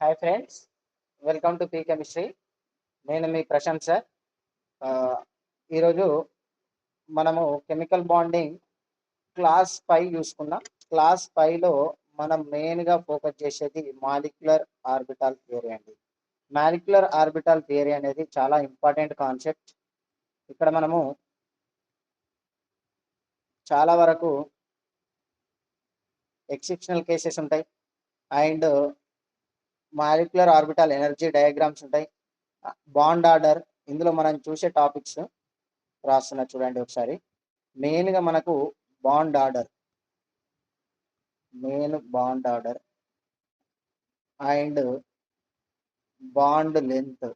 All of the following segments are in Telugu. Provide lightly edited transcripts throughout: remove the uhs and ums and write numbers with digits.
Hi friends, welcome to P chemistry. నేను మీ ప్రశాంత్ సార్. ఈరోజు మనము కెమికల్ బాండింగ్ క్లాస్ 5 చూసుకున్నాం. క్లాస్ 5లో మనం మెయిన్గా ఫోకస్ చేసేది మాలిక్యులర్ ఆర్బిటాల్ థియరీ అండి. మాలిక్యులర్ ఆర్బిటాల్ థియరీ అనేది చాలా ఇంపార్టెంట్ కాన్సెప్ట్. ఇక్కడ మనము చాలా వరకు ఎక్సెప్షనల్ కేసెస్ ఉంటాయి and molecular orbital energy diagrams ఉంటాయి, బాండ్ ఆర్డర్. ఇందులో మనం చూసే టాపిక్స్ రాస్తున్నా చూడండి ఒకసారి. మెయిన్గా మనకు bond order, bond order and bond length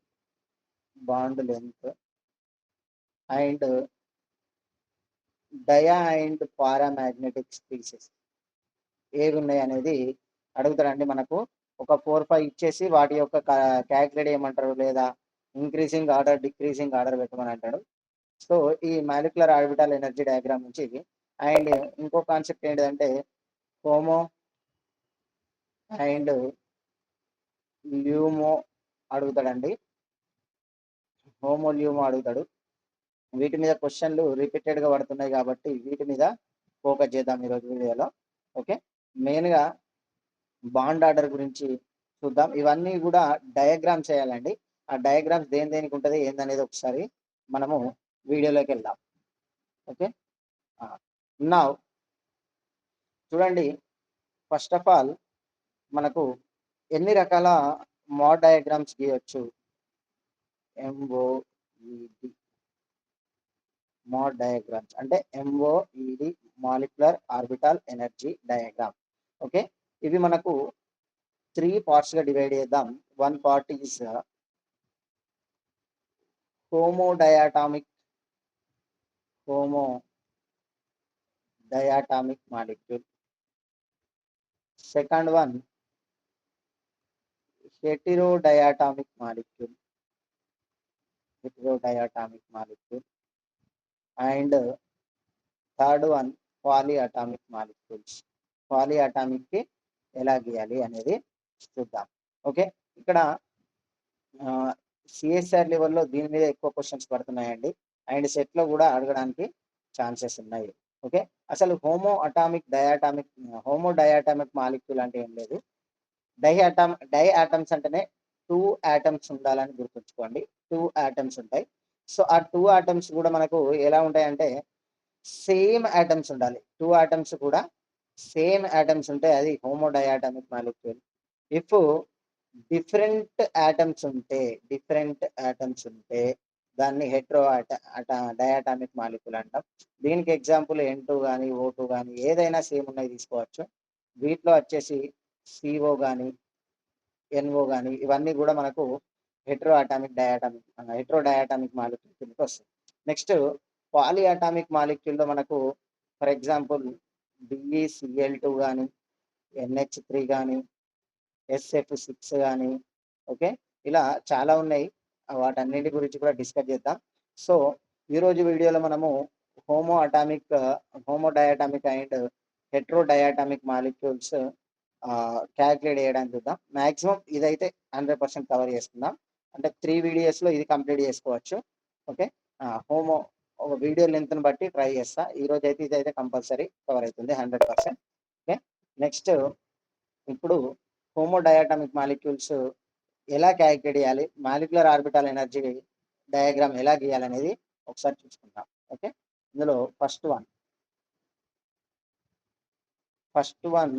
and dia and paramagnetic species ఏవి ఉన్నాయి అనేది అడుగుతారండి. మనకు ఒక 4-5 ఇచ్చేసి వాటి యొక్క క్యాల్కులేట్ చేయమంటారు, లేదా ఇంక్రీజింగ్ ఆర్డర్ డిక్రీజింగ్ ఆర్డర్ పెట్టమని అంటాడు. సో ఈ మాలిక్యులర్ ఆర్బిటాల్ ఎనర్జీ డయాగ్రామ్ నుంచి అండ్ ఇంకో కాన్సెప్ట్ ఏంటంటే హోమో అండ్ ల్యూమో అడుగుతాడండి. హోమో ల్యూమో అడుగుతాడు. వీటి మీద క్వశ్చన్లు రిపీటెడ్గా పడుతున్నాయి కాబట్టి వీటి మీద ఫోకస్ చేద్దాం ఈరోజు వీడియోలో. ఓకే, మెయిన్గా బాండ్ ఆర్డర్ గురించి చూద్దాం. ఇవన్నీ కూడా డయాగ్రామ్స్ చేయాలండి. ఆ డయాగ్రామ్స్ దేనికి ఉంటుంది ఏందనేది ఒకసారి మనము వీడియోలోకి వెళ్దాం. ఓకే, నా చూడండి. ఫస్ట్ ఆఫ్ ఆల్ మనకు ఎన్ని రకాల మోడ్ డయాగ్రామ్స్ గీయొచ్చు? ఎంఓఈడి మోడ్ డయాగ్రామ్స్ అంటే MOED molecular orbital energy diagram. Okay, ఇవి మనకు 3 పార్ట్స్గా డివైడ్ చేద్దాం. One part is homodiatomic molecule. Second one heterodiatomic molecule and third one polyatomic molecules. పాలిఅటామిక్కి ఎలా గీయాలి అనేది చూద్దాం. ఓకే, ఇక్కడ సిఎస్ఆర్ లెవెల్లో దీని మీద ఎక్కువ క్వశ్చన్స్ పడుతున్నాయండి అండ్ సెట్లో కూడా అడగడానికి ఛాన్సెస్ ఉన్నాయి. ఓకే, అసలు హోమోడయాటామిక్ మాలిక్యూల్ అంటే ఏం లేదు. డై ఆటమ్స్ అంటేనే 2 ఆటమ్స్ ఉండాలని గుర్తుంచుకోండి. 2 ఆటమ్స్ ఉంటాయి. సో ఆ 2 ఆటమ్స్ కూడా మనకు ఎలా ఉంటాయంటే సేమ్ ఆటమ్స్ ఉండాలి. 2 ఆటమ్స్ కూడా సేమ్ ఆటమ్స్ ఉంటాయి, అది హోమోడయాటామిక్ మాలిక్యూల్. ఇఫ్ డిఫరెంట్ ఆటమ్స్ ఉంటే దాన్ని డయాటామిక్ మాలిక్యూల్ అంటాం. దీనికి ఎగ్జాంపుల్ N2 కానీ O2 కానీ ఏదైనా సేమ్ ఉన్నాయి తీసుకోవచ్చు. వీటిలో వచ్చేసి CO కానీ NO కానీ ఇవన్నీ కూడా మనకు హెట్రోడయాటామిక్ మాలిక్యూల్ కిందకి వస్తుంది. నెక్స్ట్ పాలిఅటామిక్ మాలిక్యూల్లో మనకు ఫర్ ఎగ్జాంపుల్ BeCl2 కానీ NH3 కానీ SF6 కానీ ఓకే, ఇలా చాలా ఉన్నాయి. వాటన్నిటి గురించి కూడా డిస్కస్ చేద్దాం. సో ఈరోజు వీడియోలో మనము హోమోడయాటామిక్ అండ్ హెట్రోడయాటామిక్ మాలిక్యూల్స్ క్యాల్కులేట్ చేయడానికి చూద్దాం. మ్యాక్సిమం ఇదైతే 100% కవర్ చేసుకుందాం. అంటే 3 వీడియోస్లో ఇది కంప్లీట్ చేసుకోవచ్చు. ఓకే, ఒక వీడియో లెంత్ని బట్టి ట్రై చేస్తా. ఈరోజు అయితే ఇదైతే కంపల్సరీ కవర్ అవుతుంది 100%. ఓకే, నెక్స్ట్ ఇప్పుడు హోమోడయాటామిక్ మాలిక్యూల్స్ ఎలా క్యాల్కులేట్ చేయాలి, మాలిక్యులర్ ఆర్బిటాల్ ఎనర్జీ డయాగ్రామ్ ఎలా గీయాలనేది ఒకసారి చూసుకుందాం. ఓకే, ఇందులో ఫస్ట్ వన్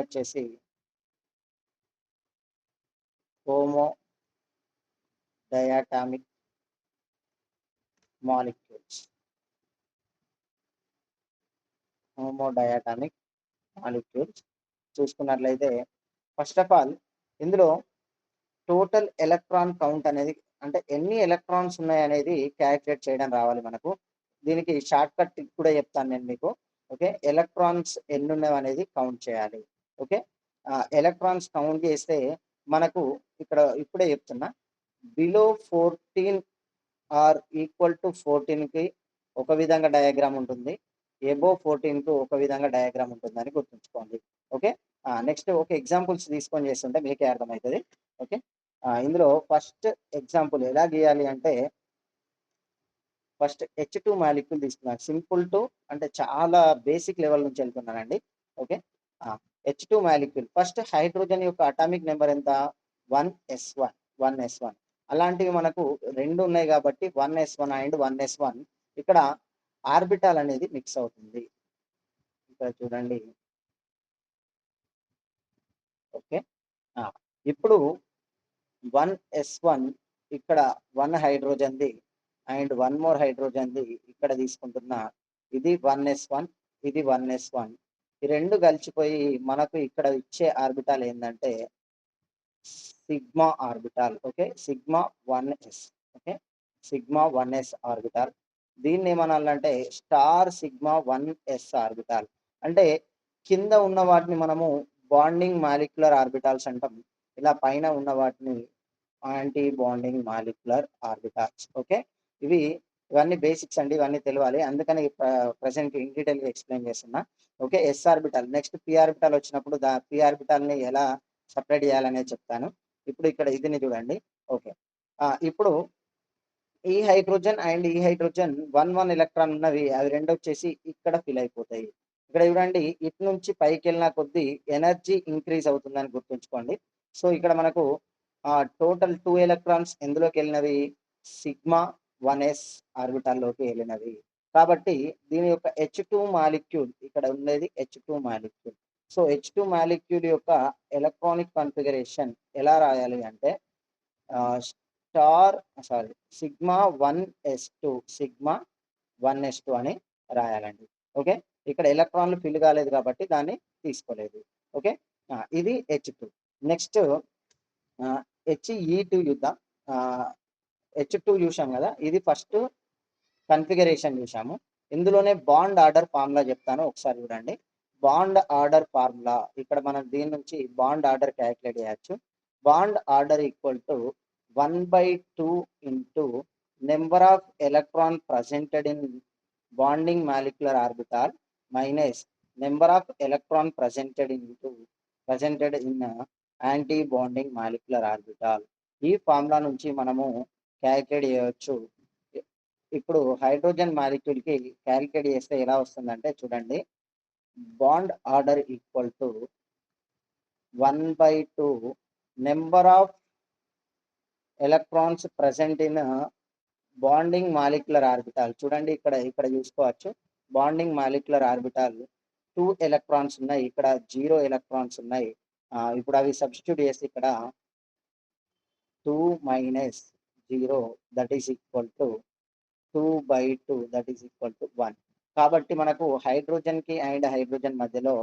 వచ్చేసి హోమోడయాటామిక్ మాలిక్యూల్స్. చూసుకున్నట్లయితే ఫస్ట్ ఆఫ్ ఆల్ ఇందులో టోటల్ ఎలక్ట్రాన్ కౌంట్ అనేది, అంటే ఎన్ని ఎలక్ట్రాన్స్ ఉన్నాయి అనేది క్యాల్కులేట్ చేయడం రావాలి మనకు. దీనికి షార్ట్ కట్ కూడా చెప్తాను నేను మీకు. ఓకే, ఎలక్ట్రాన్స్ ఎన్ని ఉన్నాయి అనేది కౌంట్ చేయాలి. ఓకే, ఎలక్ట్రాన్స్ కౌంట్ చేస్తే మనకు ఇక్కడ ఇప్పుడే చెప్తున్నా, బిలో 14 ఆర్ ఈక్వల్ టు 14కి ఒక విధంగా డయాగ్రామ్ ఉంటుంది, ఎబో 14కు ఒక విధంగా డయాగ్రామ్ ఉంటుందని గుర్తుంచుకోండి. ఓకే, నెక్స్ట్ ఒక ఎగ్జాంపుల్స్ తీసుకొని చేస్తుంటే మీకే అర్థమవుతుంది. ఓకే. ఇందులో ఫస్ట్ ఎగ్జాంపుల్ ఎలా గీయాలి అంటే ఫస్ట్ H2 మాలిక్యూల్ తీసుకున్నాను. సింపుల్ టు అంటే చాలా బేసిక్ లెవెల్ నుంచి వెళ్తున్నానండి. Okay. H2 molecule first hydrogen యొక్క అటామిక్ నెంబర్ ఎంత? 1s1 1s1. అలాంటివి మనకు 2 ఉన్నాయి కాబట్టి 1s1 అండ్ 1s1 ఇక్కడ ఆర్బిటాల్ అనేది మిక్స్ అవుతుంది. ఇక్కడ చూడండి. ఓకే. ఇప్పుడు 1s1 ఇక్కడ 1 హైడ్రోజన్‌ది అండ్ 1 మోర్ హైడ్రోజన్‌ది ఇక్కడ తీసుకుంటున్నా. ఇది 1s1 ఇది 1s1 ఈ 2 కలిసిపోయి మనకు ఇక్కడ ఇచ్చే ఆర్బిటాల్ ఏందంటే sigma orbital. Okay. Sigma 1s. Okay. Sigma 1s orbital. దీన్ని ఏమనాలంటే స్టార్ సిగ్మా 1s ఆర్బిటాల్. అంటే కింద ఉన్న వాటిని మనము బాండింగ్ మాలిక్యులర్ ఆర్బిటాల్స్ అంటాం. ఇలా పైన ఉన్న వాటిని anti bonding molecular orbitals. Okay. ఇవన్నీ బేసిక్స్ అండి. ఇవన్నీ తెలవాలి. అందుకని ప్రెజెంట్ ఇన్ డీటెయిల్‌గా ఎక్స్‌ప్లెయిన్ చేస్తున్నా. Okay. S orbital. Next P orbital వచ్చినప్పుడు పి ఆర్బిటాల్‌ని ఎలా సెపరేట్ చేయాలనేది చెప్తాను. ఇప్పుడు ఇక్కడ ఇదిని చూడండి. ఓకే. ఇప్పుడు ఈ హైడ్రోజన్ అండ్ ఈ హైడ్రోజన్ 1 ఎలక్ట్రాన్ ఉన్నవి అవి 2 వచ్చేసి ఇక్కడ ఫిల్ అయిపోతాయి. ఇక్కడ చూడండి ఇటు నుంచి పైకెళ్ళిన కొద్దీ ఎనర్జీ ఇంక్రీజ్ అవుతుందని గుర్తుంచుకోండి. సో ఇక్కడ మనకు టోటల్ 2 ఎలక్ట్రాన్స్ ఎందులోకెళ్ళినవి? సిగ్మా 1s ఆర్బిటాల్‌లోకి వెళ్ళినవి. కాబట్టి దీని యొక్క H2 మాలిక్యూల్ ఇక్కడ ఉండేది H2 molecule. So H2 molecule యొక్క ఎలక్ట్రానిక్ కాన్ఫిగరేషన్ ఎలా రాయాలి అంటే సిగ్మా 1s2 అని రాయాలండి. ఓకే. ఇక్కడ ఎలక్ట్రాన్లు ఫిల్ కాలేదు కాబట్టి దాన్ని తీసుకోలేదు. ఓకే. ఇది H2. నెక్స్ట్ He2 చూద్దాం. H2 చూసాం కదా. ఇది ఫస్ట్ కన్ఫిగరేషన్ చూసాము. ఇందులోనే బాండ్ ఆర్డర్ ఫార్ములా చెప్తాను ఒకసారి చూడండి. బాండ్ ఆర్డర్ ఫార్ములా ఇక్కడ మనం దీని నుంచి బాండ్ ఆర్డర్ క్యాలిక్యులేట్ చేయొచ్చు. Bond order equal to 1/2 into number of electron presented in bonding molecular orbital minus number of electron presented in anti bonding molecular orbital. ఈ ఫార్ములా నుంచి మనము క్యాలిక్యులేట్ చేయవచ్చు. ఇప్పుడు హైడ్రోజన్ మాలిక్యూల్ కి క్యాలిక్యులేట్ చేస్తే ఎలా వస్తుందంటే చూడండి. Bond order equal to 1/2 number of electrons present in bonding molecular orbital. చూడండి ఇక్కడ చూసుకోవచ్చు. బాండింగ్ మాలిక్యులర్ ఆర్బిటాల్ 2 ఎలక్ట్రాన్స్ ఉన్నాయి. ఇక్కడ 0 ఎలక్ట్రాన్స్ ఉన్నాయి. ఇప్పుడు అవి సబ్స్టిట్యూట్ చేసి ఇక్కడ 2 - 0 that is equal to 2/2 that is equal to 1. కాబట్టి మనకు హైడ్రోజన్ కి అండ్ హైడ్రోజన్ మధ్యలో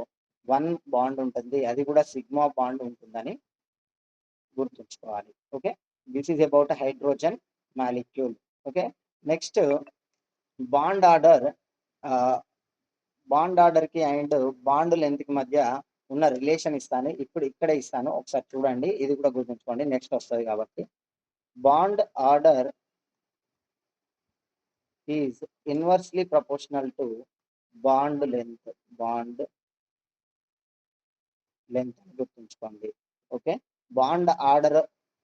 1 బాండ్ ఉంటుంది. అది కూడా సిగ్మా బాండ్ ఉంటుందని గుర్తుంచుకోవాలి. Okay. This is about hydrogen molecule. Okay. Next bond order కి అండ్ బాండ్ లెంత్ కి మధ్య ఉన్న రిలేషన్ ఇస్తాను. ఇప్పుడు ఇక్కడే ఇస్తాను. ఒకసారి చూడండి. ఇది కూడా గుర్తుంచుకోండి. నెక్స్ట్ వస్తుంది కాబట్టి bond order is inversely proportional to bond length గుర్తుంచుకోండి. Okay. Bond order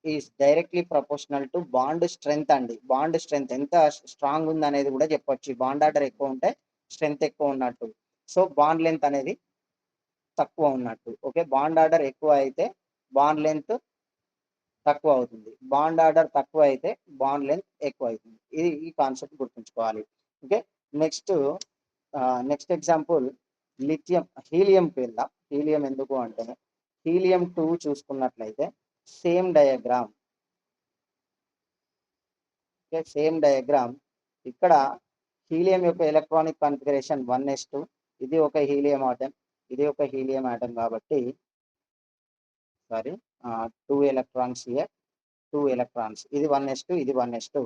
is directly proportional to bond strength అండి. బాండ్ స్ట్రెంగ్త్ ఎంత స్ట్రాంగ్ ఉంది అనేది కూడా చెప్పొచ్చు. బాండ్ ఆర్డర్ ఎక్కువ ఉంటే స్ట్రెంగ్త్ ఎక్కువ ఉన్నట్టు. సో బాండ్ లెంత్ అనేది తక్కువ ఉన్నట్టు. ఓకే. బాండ్ ఆర్డర్ ఎక్కువ అయితే బాండ్ లెంత్ తక్కువ అవుతుంది. బాండ్ ఆర్డర్ తక్కువ అయితే బాండ్ లెంత్ ఎక్కువ అవుతుంది. ఈ కాన్సెప్ట్ గుర్తుంచుకోవాలి. ఓకే. నెక్స్ట్ ఎగ్జాంపుల్ హీలియంకి వెళ్దాం. హీలియం ఎందుకు అంటే హీలియం 2 చూసుకున్నట్లయితే సేమ్ డయాగ్రామ్. ఇక్కడ హీలియం యొక్క ఎలక్ట్రానిక్ కాన్ఫిగరేషన్ 1s2. ఇది ఒక హీలియం ఆటం, ఇది ఒక హీలియం ఆటం కాబట్టి 2 ఎలక్ట్రాన్స్ హియర్, 2 ఎలక్ట్రాన్స్. ఇది 1s2, ఇది 1s2.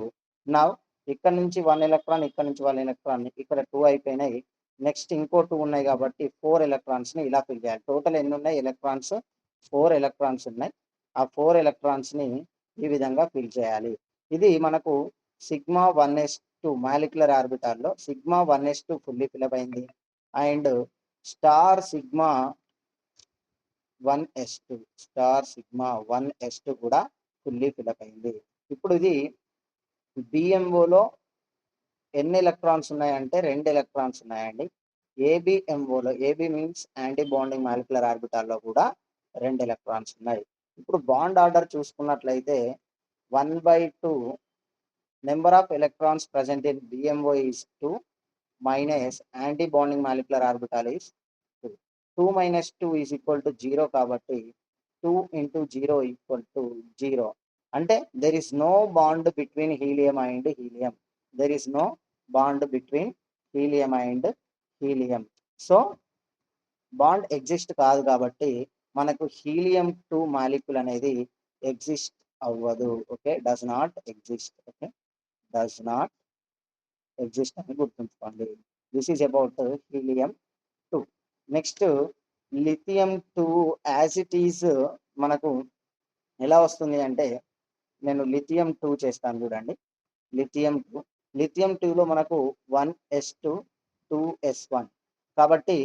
నౌ ఇక్కడ నుంచి 1 ఎలక్ట్రాన్, ఇక్కడ నుంచి 1 ఎలక్ట్రాన్, ఇక్కడ 2 అయిపోయినాయి. నెక్స్ట్ ఇంకో 2 ఉన్నాయి కాబట్టి 4 ఎలక్ట్రాన్స్ ని ఇలా ఫిల్ చేయాలి. టోటల్ ఎన్ని ఉన్నాయి ఎలక్ట్రాన్స్? 4 ఎలక్ట్రాన్స్ ఉన్నాయి. ఆ 4 ఎలక్ట్రాన్స్ ని ఈ విధంగా ఫిల్ చేయాలి. ఇది మనకు సిగ్మా 1s2 మాలిక్యులర్ ఆర్బిటాల్లో sigma 1s2 fully fill up అయింది. And star sigma 1s2 star sigma 1s2 కూడా ఫుల్లీ ఫిలప్ అయింది. ఇప్పుడు ఇది బిఎంఓలో ఎన్ని ఎలక్ట్రాన్స్ ఉన్నాయంటే 2 ఎలక్ట్రాన్స్ ఉన్నాయండి. ఏబిఎంఓలో, AB means anti bonding molecular ఆర్బిటాల్లో కూడా 2 ఎలక్ట్రాన్స్ ఉన్నాయి. ఇప్పుడు బాండ్ ఆర్డర్ చూసుకున్నట్లయితే 1/2 number of electrons present in BMO is 2 minus anti bonding molecular orbital is 2. 2 minus 2 is equal to 0 కాబట్టి 2 into 0 equal to 0. అంటే there is no bond between helium and helium. There is no bond between helium and helium. So bond exist కాదు కాబట్టి మనకు హీలియం 2 మాలిక్యూల్ అనేది ఎగ్జిస్ట్ అవ్వదు. Okay, does not exist. Okay, does not exist అని గుర్తుంచుకోండి. This is about helium 2. Next lithium 2 as it is మనకు ఎలా వస్తుంది అంటే, నేను లిథియం 2 చేస్తాను చూడండి. లిథియం 2లో మనకు 1s2 2s1 కాబట్టి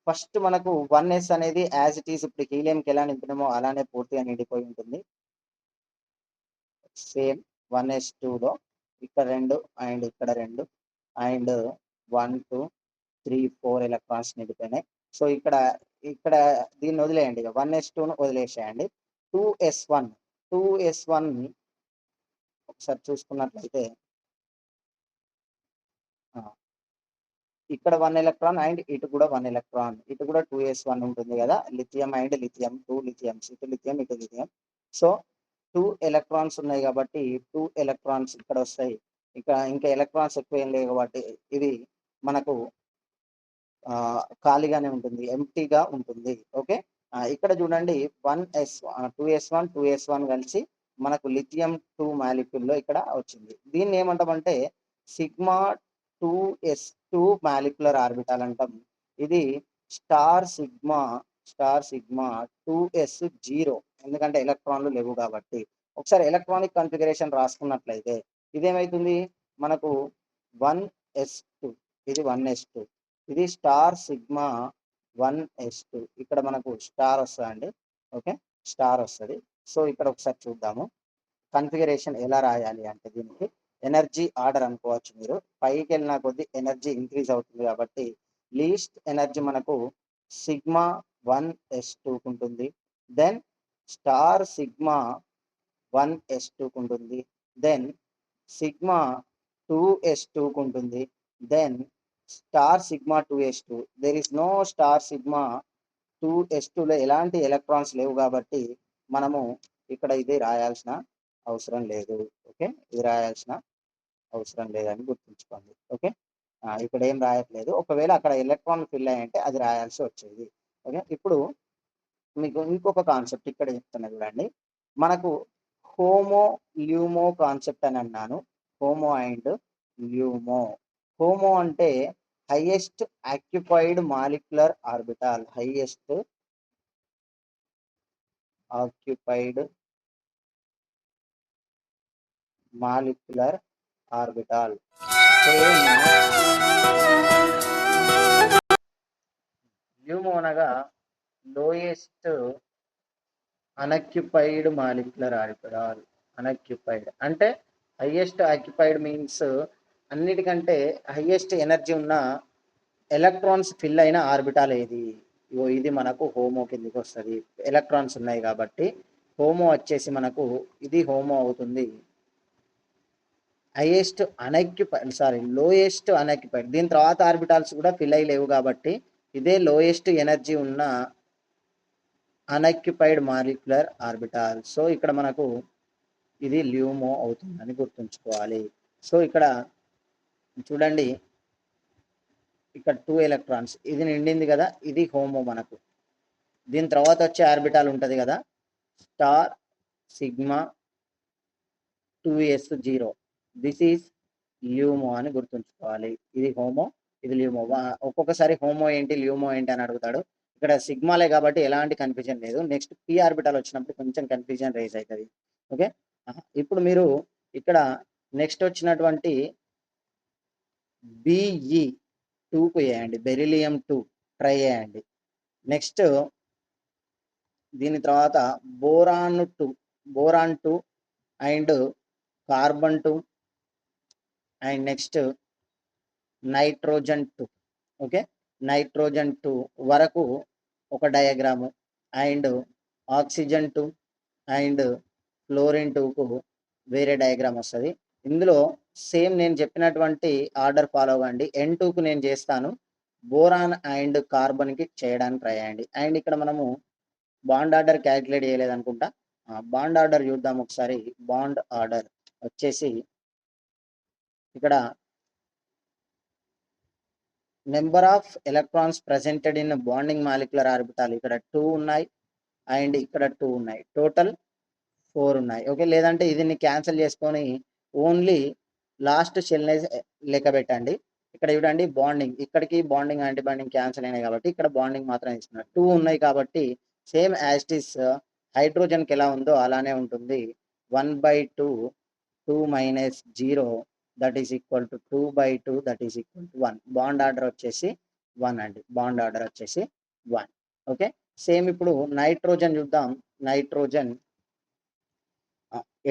ఫస్ట్ మనకు 1s అనేది యాజ్ ఇట్ ఈజ్ ఇప్పుడు హీలియంకి ఎలా నింపినామో అలానే పూర్తిగా నిండిపోయి ఉంటుంది. సేమ్ 1s2లో ఇక్కడ 2 అండ్ ఇక్కడ 2 అండ్ 1 2 3 4 ఎలక్ట్రాన్స్ నిండిపోయినాయి. సో ఇక్కడ దీన్ని వదిలేయండి, 1s2ను వదిలేసేయండి. 2s1 ఒకసారి చూసుకున్నట్లయితే ఇక్కడ 1 ఎలక్ట్రాన్ అండ్ ఇటు కూడా 1 ఎలక్ట్రాన్, ఇటు కూడా 2s1 ఉంటుంది కదా. లిథియం అండ్ లిథియం, 2 లిథియమ్స్, ఇటు లిథియం ఇటు లిథియం. సో 2 ఎలక్ట్రాన్స్ ఉన్నాయి కాబట్టి 2 ఎలక్ట్రాన్స్ ఇక్కడ వస్తాయి. ఇంకా ఎలక్ట్రాన్స్ ఎక్కువ ఏం లేవు కాబట్టి ఇది మనకు ఖాళీగానే ఉంటుంది, ఎంటీగా ఉంటుంది. ఓకే, ఇక్కడ చూడండి 2s1 కలిసి మనకు లిథియం 2 మాలిక్యూల్లో ఇక్కడ వచ్చింది. దీన్ని ఏమంటామంటే సిగ్మా 2s2 మాలిక్యులర్ ఆర్బిటాల్ అంటాం. ఇది స్టార్ సిగ్మా 2s0, ఎందుకంటే ఎలక్ట్రాన్లు లేవు కాబట్టి. ఒకసారి ఎలక్ట్రానిక్ కన్ఫిగరేషన్ రాసుకున్నట్లయితే ఇదేమైతుంది, మనకు 1s2, ఇది 1s2, ఇది స్టార్ సిగ్మా 1s2, ఇక్కడ మనకు స్టార్ వస్తుందండి. ఓకే, స్టార్ వస్తుంది. సో ఇక్కడ ఒకసారి చూద్దాము కన్ఫిగరేషన్ ఎలా రాయాలి అంటే, దీనికి ఎనర్జీ ఆర్డర్ అనుకోవచ్చు మీరు. పైకి వెళ్ళిన కొద్దీ ఎనర్జీ ఇంక్రీజ్ అవుతుంది కాబట్టి లీస్ట్ ఎనర్జీ మనకు సిగ్మా 1s2 ఉంటుంది, దెన్ స్టార్ సిగ్మా 1s2 ఉంటుంది, దెన్ సిగ్మా 2s2 ఉంటుంది, then star sigma 2s2. There is no star sigma 2s2లో ఎలాంటి ఎలక్ట్రాన్స్ లేవు కాబట్టి మనము ఇక్కడ ఇది రాయాల్సిన అవసరం లేదు. ఓకే, ఇది రాయాల్సిన అవసరం లేదని గుర్తుంచుకోండి. ఓకే, ఇక్కడ ఏం రాయట్లేదు. ఒకవేళ అక్కడ ఎలక్ట్రాన్ ఫిల్ అయ్యంటే అది రాయాల్సి వచ్చేది. ఓకే, ఇప్పుడు మీకు ఇంకొక కాన్సెప్ట్ ఇక్కడ చెప్తున్నా చూడండి. మనకు హోమో ల్యూమో కాన్సెప్ట్ అని అన్నాను. HOMO and LUMO. హోమో అంటే highest occupied molecular orbital, highest occupied molecular orbital. LUMO అనగా lowest unoccupied molecular orbital. Unoccupied అంటే హైయెస్ట్ ఆక్యుపైడ్ మీన్స్ అన్నిటికంటే హైయెస్ట్ ఎనర్జీ ఉన్న ఎలక్ట్రాన్స్ ఫిల్ అయిన ఆర్బిటాల్ ఏది, ఇది మనకు హోమో కిందికి వస్తుంది. ఎలక్ట్రాన్స్ ఉన్నాయి కాబట్టి హోమో వచ్చేసి మనకు ఇది హోమో అవుతుంది. Highest unoccupied, lowest unoccupied. దీని తర్వాత ఆర్బిటాల్స్ కూడా ఫిల్ అయ్యి లేవు కాబట్టి ఇదే లోయెస్ట్ ఎనర్జీ ఉన్న అన్అక్యుపైడ్ మాలిక్యులర్ ఆర్బిటాల్. సో ఇక్కడ మనకు ఇది ల్యూమో అవుతుందని గుర్తుంచుకోవాలి. సో ఇక్కడ చూడండి, ఇక్కడ 2 ఎలక్ట్రాన్స్, ఇది నిండింది కదా, ఇది హోమో మనకు. దీని తర్వాత వచ్చే ఆర్బిటాల్ ఉంటుంది కదా, star sigma 2s0, this is LUMO అని గుర్తుంచుకోవాలి. ఇది హోమో, ఇది ల్యూమో. ఒక్కొక్కసారి హోమో ఏంటి ల్యూమో ఏంటి అని అడుగుతాడు. ఇక్కడ సిగ్మాలే కాబట్టి ఎలాంటి కన్ఫ్యూజన్ లేదు. నెక్స్ట్ పి ఆర్బిటాల్ వచ్చినప్పుడు కొంచెం కన్ఫ్యూజన్ రైజ్ అవుతుంది. ఓకే, ఇప్పుడు మీరు ఇక్కడ నెక్స్ట్ వచ్చినటువంటి బిఈ 2కు వేయండి, బెరిలియం 2 ట్రై చేయండి. నెక్స్ట్ దీని తర్వాత boron 2 and carbon 2 and next nitrogen 2. Okay, nitrogen 2 వరకు ఒక diagram and oxygen 2 and fluorine 2కు వేరే డయాగ్రామ్ వస్తుంది. ఇందులో సేమ్ నేను చెప్పినటువంటి ఆర్డర్ ఫాలో అవ్వండి. N2కు నేను చేస్తాను, బోరాన్ అండ్ కార్బన్కి చేయడానికి ట్రై చేయండి. అండ్ ఇక్కడ మనము బాండ్ ఆర్డర్ క్యాలిక్యులేట్ చేయలేదనుకుంటా. బాండ్ ఆర్డర్ చూద్దాం ఒకసారి. బాండ్ ఆర్డర్ వచ్చేసి ఇక్కడ number of electrons presented in bonding molecular orbital ఇక్కడ 2 ఉన్నాయి అండ్ ఇక్కడ 2 ఉన్నాయి, టోటల్ 4 ఉన్నాయి. ఓకే, లేదంటే ఇది క్యాన్సిల్ చేసుకొని ఓన్లీ లాస్ట్ షెల్ లెక్క పెట్టండి. ఇక్కడ చూడండి బాండింగ్, ఇక్కడికి బాండింగ్ యాంటీ బాండింగ్ క్యాన్సిల్ అయినాయి కాబట్టి ఇక్కడ బాండింగ్ మాత్రం ఇస్తున్నారు. 2 ఉన్నాయి కాబట్టి సేమ్ యాజ్ ఇట్ ఈస్ హైడ్రోజన్కి ఎలా ఉందో అలానే ఉంటుంది. 1/2 2 minus 0 that is equal to 2/2 that is equal to 1. Bond order వచ్చేసి 1 అండి. బాండ్ ఆర్డర్ వచ్చేసి 1. ఓకే, సేమ్ ఇప్పుడు నైట్రోజన్ చూద్దాం. నైట్రోజన్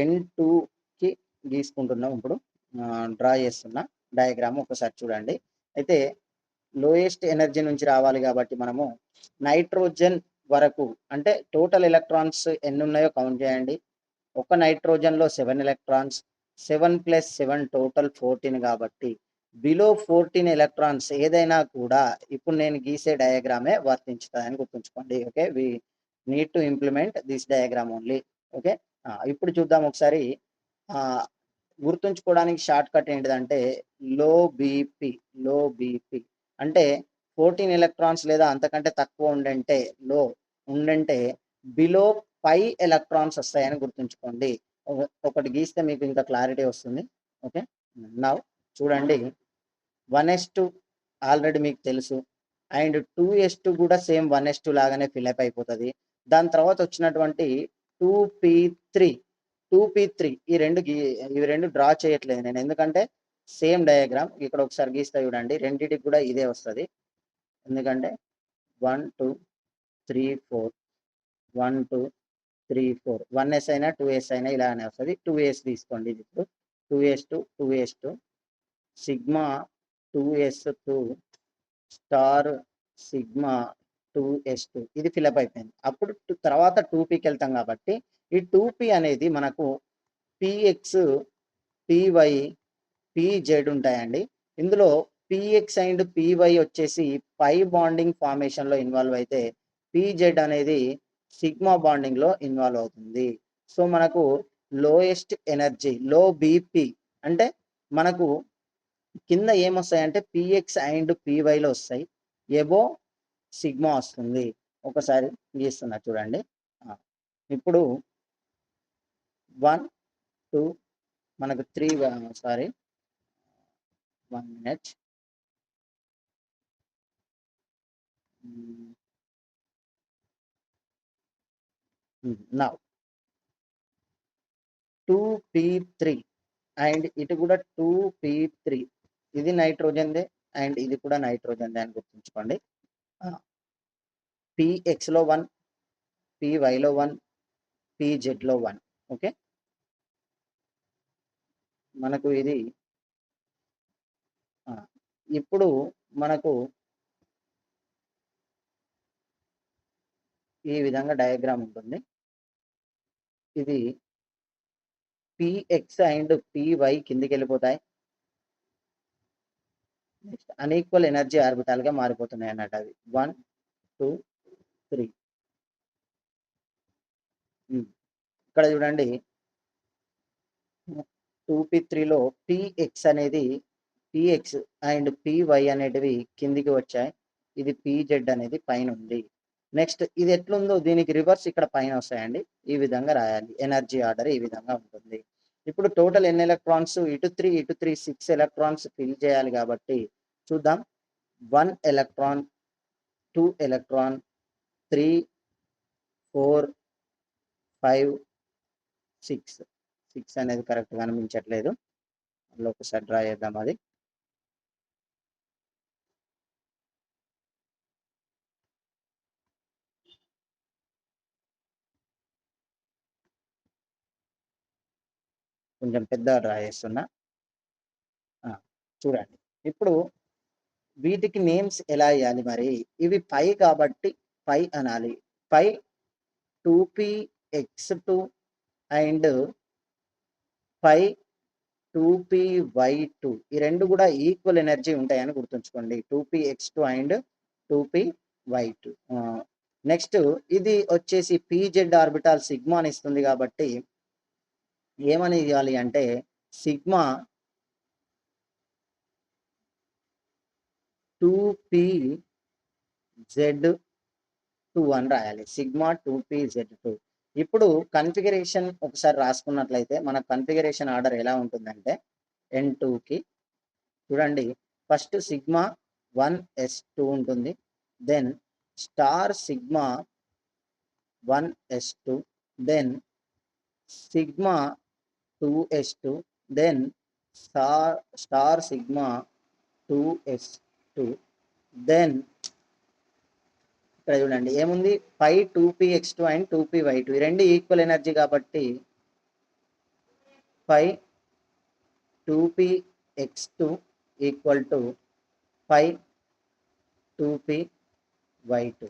N2కి గీసుకుంటున్నాం. ఇప్పుడు డ్రా చేస్తున్నా డయాగ్రామ్, ఒకసారి చూడండి. అయితే లోయెస్ట్ ఎనర్జీ నుంచి రావాలి కాబట్టి మనము నైట్రోజన్ వరకు అంటే టోటల్ ఎలక్ట్రాన్స్ ఎన్ని ఉన్నాయో కౌంట్ చేయండి. ఒక నైట్రోజన్లో 7 ఎలక్ట్రాన్స్, 7 + 7 టోటల్ 14 కాబట్టి బిలో 14 ఎలక్ట్రాన్స్ ఏదైనా కూడా ఇప్పుడు నేను గీసే డయాగ్రామే వర్తించుతాయని గుర్తుంచుకోండి. Okay, we need to implement this diagram only. Okay, ఇప్పుడు చూద్దాం ఒకసారి. గుర్తుంచుకోవడానికి షార్ట్ కట్ ఏంటిదంటే లో బీపీ అంటే 14 ఎలక్ట్రాన్స్ లేదా అంతకంటే తక్కువ ఉండంటే బిలో 5 ఎలక్ట్రాన్స్ వస్తాయని గుర్తుంచుకోండి. ఒకటి గీస్తే మీకు ఇంకా క్లారిటీ వస్తుంది. ఓకే, నౌ చూడండి 1s2 ఆల్రెడీ మీకు తెలుసు అండ్ 2s2 కూడా సేమ్ 1s2 లాగానే ఫిల్అప్ అయిపోతుంది. దాని తర్వాత వచ్చినటువంటి 2p3 ఇవి రెండు డ్రా చేయట్లేదు నేను, ఎందుకంటే సేమ్ డయాగ్రామ్. ఇక్కడ ఒకసారి గీస్తే చూడండి, రెండింటికి కూడా ఇదే వస్తుంది. ఎందుకంటే 1 2 3 4 1 2 3 4 1s అయినా 2s అయినా ఇలానే వస్తుంది. 2s తీసుకోండి. ఇది ఇప్పుడు 2s2 sigma 2s2 star sigma 2s2 ఇది ఫిల్అప్ అయిపోయింది. అప్పుడు తర్వాత 2pకి వెళ్తాం కాబట్టి ఈ 2p అనేది మనకు px py pz ఉంటాయండి. ఇందులో px అండ్ py వచ్చేసి పై బాండింగ్ ఫార్మేషన్లో ఇన్వాల్వ్ అయితే pz అనేది సిగ్మా బాండింగ్లో ఇన్వాల్వ్ అవుతుంది. సో మనకు లోయెస్ట్ ఎనర్జీ లో బీపీ అంటే మనకు కింద ఏమొస్తాయంటే px అండ్ pyలో వస్తాయి, ఎబో సిగ్మా వస్తుంది. ఒకసారి గీస్తున్నా చూడండి. ఇప్పుడు 1 2 మనకు 3 sorry 1 minute. Now 2p3 and ఇటు కూడా 2p3 ఇది నైట్రోజన్దే అండ్ ఇది కూడా నైట్రోజన్దే అని గుర్తుంచుకోండి. pxలో 1 pyలో 1 pzలో 1. ఓకే, మనకు ఇది ఇప్పుడు మనకు ఈ విధంగా డయాగ్రామ్ ఉంటుంది. ఇది px అండ్ py కిందికి వెళ్ళిపోతాయి. నెక్స్ట్ అన్ఈక్వల్ ఎనర్జీ ఆర్బిటాల్గా మారిపోతున్నాయి అన్నట్టు. అవి 1 2 3. ఇక్కడ చూడండి 2p3లో px అండ్ py అనేటివి కిందికి వచ్చాయి. ఇది pz అనేది పైన ఉంది. నెక్స్ట్ ఇది ఎట్లుందో దీనికి రివర్స్ ఇక్కడ పైన వస్తాయండి. ఈ విధంగా రాయాలి. ఎనర్జీ ఆర్డర్ ఈ విధంగా ఉంటుంది. ఇప్పుడు టోటల్ ఎన్ని ఎలక్ట్రాన్స్, ఇటు 3 6 ఎలక్ట్రాన్స్ ఫిల్ చేయాలి కాబట్టి చూద్దాం. 1 ఎలక్ట్రాన్ 2 ఎలక్ట్రాన్ 3 4 5 6 అనేది కరెక్ట్గా అనిపించట్లేదు. అందులో ఒకసారి డ్రా చేద్దాం. అది కొంచెం పెద్ద డ్రా చేస్తున్నా. చూడండి. ఇప్పుడు వీటికి నేమ్స్ ఎలా ఇయ్యాలి మరి? ఇవి పై కాబట్టి పై అనాలి. పై 2px2 అండ్ పై 2py2 ఈ రెండు కూడా ఈక్వల్ ఎనర్జీ ఉంటాయని గుర్తుంచుకోండి. 2px2 and 2py2. నెక్స్ట్ ఇది వచ్చేసి pz ఆర్బిటాల్ సిగ్మాని ఇస్తుంది కాబట్టి ఏమని ఇవ్వాలి అంటే సిగ్మా 2pz2 అని రాయాలి. Sigma 2pz2. ఇప్పుడు కన్ఫిగరేషన్ ఒకసారి రాసుకున్నట్లయితే మన కన్ఫిగరేషన్ ఆర్డర్ ఎలా ఉంటుందంటే N2కి చూడండి, ఫస్ట్ సిగ్మా 1s2 ఉంటుంది, then star sigma 1s2, then sigma 2s2, then star sigma 2s2, then ఇక్కడ చూడండి ఏముంది, పై 2px2 అండ్ 2py2 ఈ రెండు ఈక్వల్ ఎనర్జీ కాబట్టి pi 2px2 equal to pi 2py2.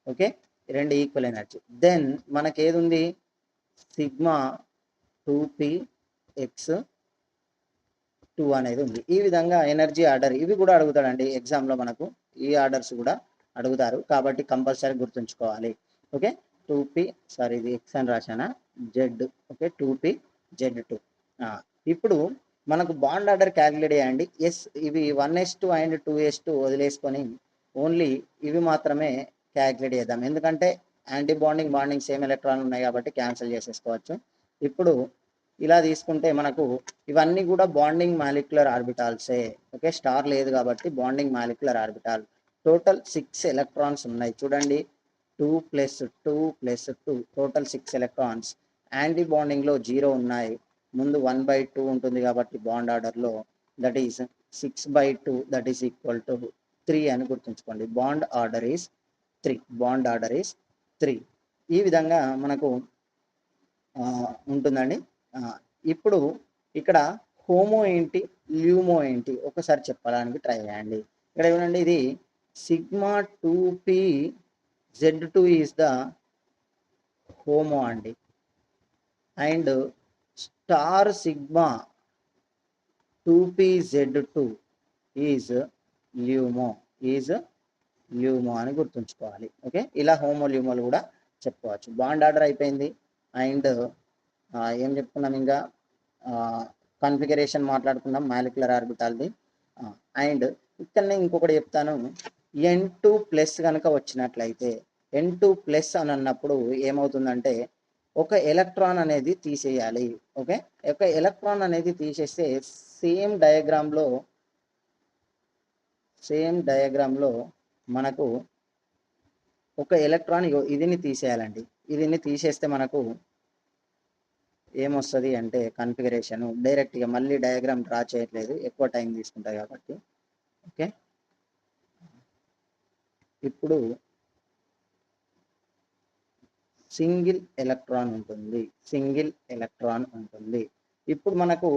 Okay, రెండు ఈక్వల్ ఎనర్జీ. దెన్ మనకి ఏది ఉంది, సిగ్మా 2px2 అనేది ఉంది. ఈ విధంగా ఎనర్జీ ఆర్డర్ ఇవి కూడా అడుగుతాడండి ఎగ్జామ్లో, మనకు ఈ ఆర్డర్స్ కూడా అడుగుతారు కాబట్టి కంపల్సరీ గుర్తుంచుకోవాలి. ఓకే, 2p ఇది ఎక్స్ అని రాశానా, జెడ్. Okay, 2pz2. ఇప్పుడు మనకు బాండ్ ఆర్డర్ క్యాలిక్యులేట్ చేయండి. ఇవి 1s2 అండ్ 2s2 వదిలేసుకొని ఓన్లీ ఇవి మాత్రమే క్యాలిక్యులేట్ చేద్దాం, ఎందుకంటే యాంటీ బాండింగ్ సేమ్ ఎలక్ట్రాన్ ఉన్నాయి కాబట్టి క్యాన్సిల్ చేసేసుకోవచ్చు. ఇప్పుడు ఇలా తీసుకుంటే మనకు ఇవన్నీ కూడా బాండింగ్ మాలిక్యులర్ ఆర్బిటాల్సే. ఓకే, స్టార్ లేదు కాబట్టి bonding molecular orbital. Total 6 electrons ఉన్నాయి చూడండి, 2 + 2 + 2 టోటల్ 6 ఎలక్ట్రాన్స్. యాంటీ బాండింగ్లో 0 ఉన్నాయి, ముందు 1/2 ఉంటుంది కాబట్టి బాండ్ ఆర్డర్లో that is 6/2 that is equal to 3 అని గుర్తుంచుకోండి. Bond order is 3. ఈ విధంగా మనకు ఉంటుందండి. ఇప్పుడు ఇక్కడ హోమో ఏంటి, ల్యూమో ఏంటి ఒకసారి చెప్పడానికి ట్రై చేయండి. ఇక్కడ ఏమండి, ఇది sigma 2pz2 is the HOMO అండి, and star sigma 2pz2 is LUMO అని గుర్తుంచుకోవాలి. ఓకే, ఇలా హోమో ల్యూమోలు కూడా చెప్పుకోవచ్చు. బాండ్ ఆర్డర్ అయిపోయింది, అండ్ ఏం చెప్పుకున్నాం, ఇంకా కన్ఫిగరేషన్ మాట్లాడుకున్నాం మాలిక్యులర్ ఆర్బిటాల్ది. అండ్ ఇక్కడనే ఇంకొకటి చెప్తాను, N2+ కనుక వచ్చినట్లయితే N2+ అని అన్నప్పుడు ఏమవుతుందంటే ఒక ఎలక్ట్రాన్ అనేది తీసేయాలి. ఓకే, ఒక ఎలక్ట్రాన్ అనేది తీసేస్తే సేమ్ డయాగ్రామ్లో మనకు ఒక ఎలక్ట్రాన్ ఇదిని తీసేయాలండి. ఇదిని తీసేస్తే మనకు ఏమొస్తుంది అంటే కన్ఫిగరేషన్ డైరెక్ట్గా, మళ్ళీ డయాగ్రామ్ డ్రా చేయట్లేదు, ఎక్కువ టైం తీసుకుంటాయి కాబట్టి. ఓకే, ఇప్పుడు సింగిల్ ఎలక్ట్రాన్ ఉంటుంది. ఇప్పుడు మనకు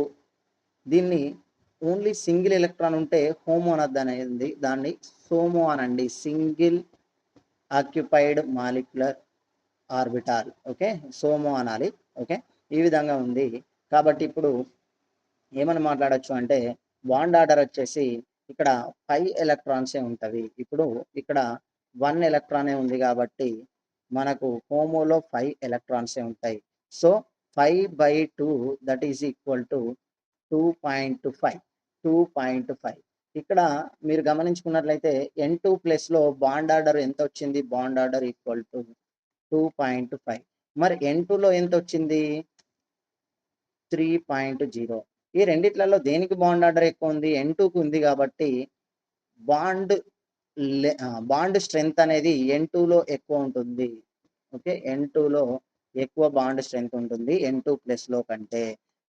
దీన్ని ఓన్లీ సింగిల్ ఎలక్ట్రాన్ ఉంటే హోమో అనేది దాన్ని సోమో అనండి, single occupied molecular orbital. Okay, SOMO అనాలి. ఓకే, ఈ విధంగా ఉంది కాబట్టి ఇప్పుడు ఏమని మాట్లాడచ్చు అంటే బాండ్ ఆర్డర్ వచ్చేసి ఇక్కడ 5 ఎలక్ట్రాన్సే ఉంటవి. ఇప్పుడు ఇక్కడ 1 ఎలక్ట్రానే ఉంది కాబట్టి మనకు హోమోలో 5 ఎలక్ట్రాన్సే ఉంటాయి. So 5/2 that is equal to 2.5. ఇక్కడ మీరు గమనించుకున్నట్లయితే N2+ బాండ్ ఆర్డర్ ఎంత వచ్చింది, బాండ్ ఆర్డర్ ఈక్వల్ టు 2.5. మరి N2లో ఎంత వచ్చింది, 3.0. ఈ రెండిట్లలో దేనికి బాండ్ ఆర్డర్ ఎక్కువ ఉంది, N2కు ఉంది కాబట్టి బాండ్ స్ట్రెంగ్త్ అనేది N2లో ఎక్కువ ఉంటుంది. ఓకే, N2లో ఎక్కువ బాండ్ స్ట్రెంగ్త్ ఉంటుంది N2+ కంటే.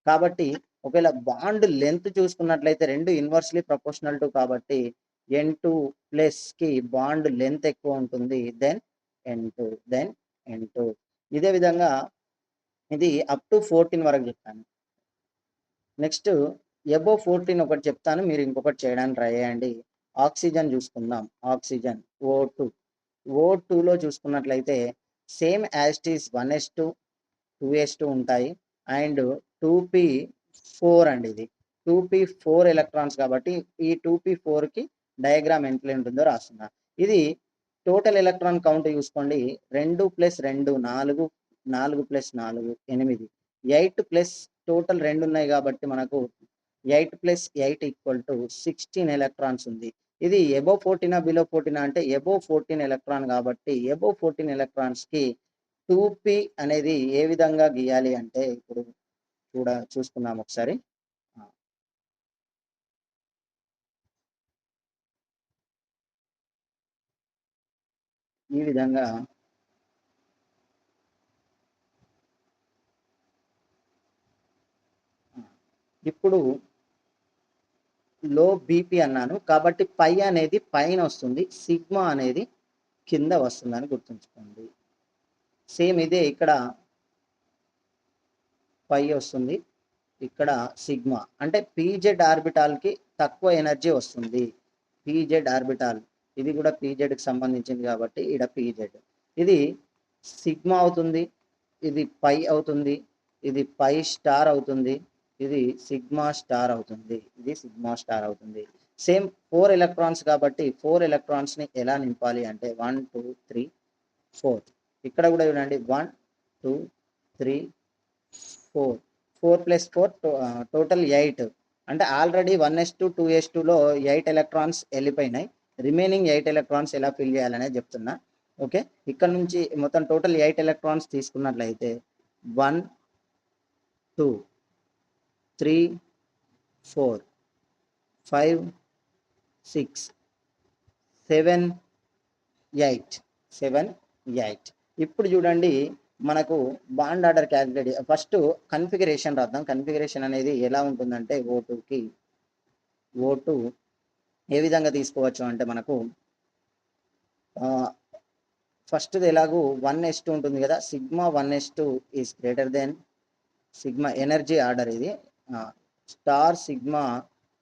కాబట్టి ఒకవేళ బాండ్ లెంత్ చూసుకున్నట్లయితే రెండు ఇన్వర్స్లీ ప్రపోర్షనల్ టు కాబట్టి N2+కి బాండ్ లెంత్ ఎక్కువ ఉంటుంది దెన్ N2. ఇదే విధంగా ఇది అప్ టు 14 వరకు చెప్పాను. నెక్స్ట్ అబోవ్ 14 ఒకటి చెప్తాను, మీరు ఇంకొకటి చేయడానికి ట్రై చేయండి. ఆక్సిజన్ చూసుకుందాం. ఆక్సిజన్ O2లో చూసుకున్నట్లయితే same as it is 1s2 2s2 ఉంటాయి అండ్ 2p4 అండి. ఇది 2p4 ఎలక్ట్రాన్స్ కాబట్టి ఈ 2p4కి డయాగ్రామ్ ఎంత ఉంటుందో రాస్తున్నా. ఇది టోటల్ ఎలక్ట్రాన్ కౌంట్ చూసుకోండి. 2 + 2 4, 4 + 4 8, 8 ప్లస్ టోటల్ 2 ఉన్నాయి కాబట్టి మనకు 8 + 8 = 16 ఎలక్ట్రాన్స్ ఉంది. ఇది అబోవ్ 14 బిలో 14 అంటే అబోవ్ 14 ఎలక్ట్రాన్ కాబట్టి అబోవ్ 14 ఎలక్ట్రాన్స్కి 2p అనేది ఏ విధంగా గీయాలి అంటే ఇప్పుడు చూసుకుందాం ఒకసారి. ఈ విధంగా ఇప్పుడు లో బీపీ అన్నాను కాబట్టి పై అనేది పైన వస్తుంది, సిగ్మా అనేది కింద వస్తుందని గుర్తుంచుకోండి. సేమ్ ఇదే ఇక్కడ పై వస్తుంది, ఇక్కడ సిగ్మా అంటే పీజెడ్ ఆర్బిటాల్కి తక్కువ ఎనర్జీ వస్తుంది. పీజెడ్ ఆర్బిటాల్ ఇది కూడా పీజెడ్కి సంబంధించింది కాబట్టి ఇక్కడ పీజెడ్ ఇది సిగ్మా అవుతుంది, ఇది పై అవుతుంది, ఇది పై స్టార్ అవుతుంది, ఇది సిగ్మా స్టార్ అవుతుంది, ఇది సిగ్మా స్టార్ అవుతుంది. సేమ్ 4 ఎలక్ట్రాన్స్ కాబట్టి 4 ఎలక్ట్రాన్స్ని ఎలా నింపాలి అంటే 1 2 3 4. ఇక్కడ కూడా చూడండి 1 2 3 4, 4 + 4 టోటల్ 8. అంటే ఆల్రెడీ 1s2 2s2లో 8 ఎలక్ట్రాన్స్ వెళ్ళిపోయినాయి. రిమైనింగ్ 8 ఎలక్ట్రాన్స్ ఎలా ఫిల్ చేయాలనేది చెప్తున్నా. ఓకే, ఇక్కడ నుంచి మొత్తం టోటల్ 8 ఎలక్ట్రాన్స్ తీసుకున్నట్లయితే 1 2 3 4 5 6 7 8 7 8. ఇప్పుడు చూడండి మనకు bond order calculate first configuration రాద్దాం. కన్ఫిగరేషన్ అనేది ఎలా ఉంటుందంటే O2 ఏ విధంగా తీసుకోవచ్చు అంటే మనకు ఫస్ట్ది ఎలాగూ 1s2 ఉంటుంది కదా, sigma 1s2 is greater than sigma energy order ఇది star sigma